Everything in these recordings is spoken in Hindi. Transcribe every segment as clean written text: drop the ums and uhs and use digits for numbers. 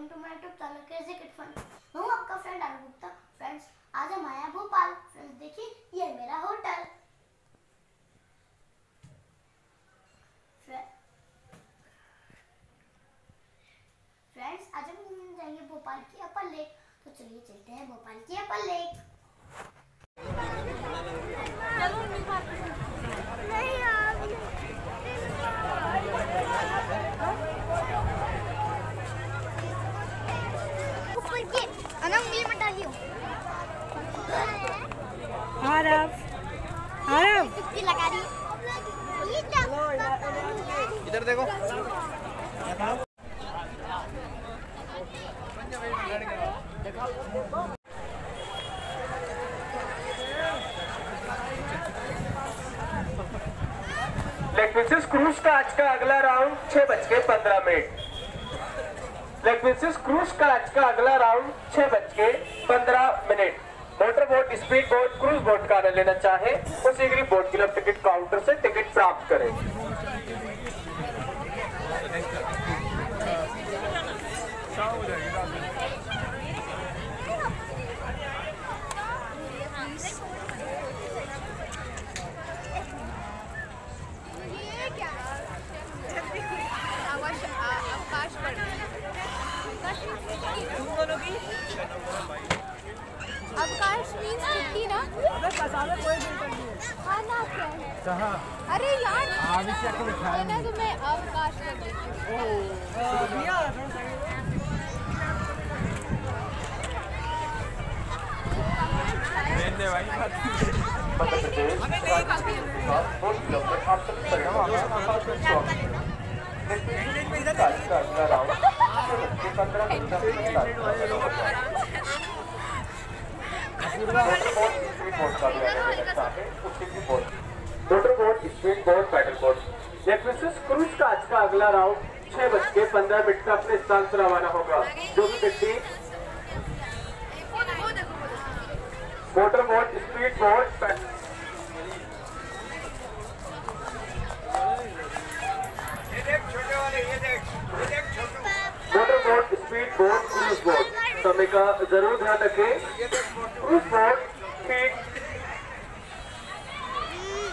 Welcome to my YouTube channel crazy kid fun. मैं हूं आपका फ्रेंड अनु गुप्ता। फ्रेंड्स, आज हम आए हैं भोपाल। फ्रेंड्स देखिए, ये है मेरा होटल। फ्रेंड्स, आज हम घूमने जाएंगे भोपाल की अपर लेक। तो चलिए चलते हैं भोपाल की अपर लेक। उंगली मत डालियो। कितनी लगा रही इधर देखो। लेग पीसेस क्रूज का आज का अगला राउंड 6:15। लेग पीसेस क्रूज का आज का अगला round 6:15। Motor boat, speed boat, cruise boat का आनंद लेना चाहे उस एग्री बोट क्लब टिकट काउंटर से टिकट प्राप्त करें। अवकाश मीन्स छुट्टी ना? खाना क्या? अरे यार है ना, तो मैं अवकाश कर देती motor boat, speed boat, paddle boat. Cruise का आज का अगला राउंड 6:15 का अपने स्थान से रवाना होगा। जो भी व्यक्ति motor boat, speed boat, motor boat, speed boat, cruise boat समय का जरूर ध्यान रखें। क्रूज बोट ठीक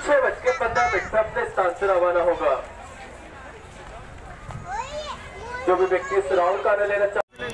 6:15 अपने स्थान से रवाना होगा। जो भी व्यक्ति इस राउंड का आनंद लेना चाहते हैं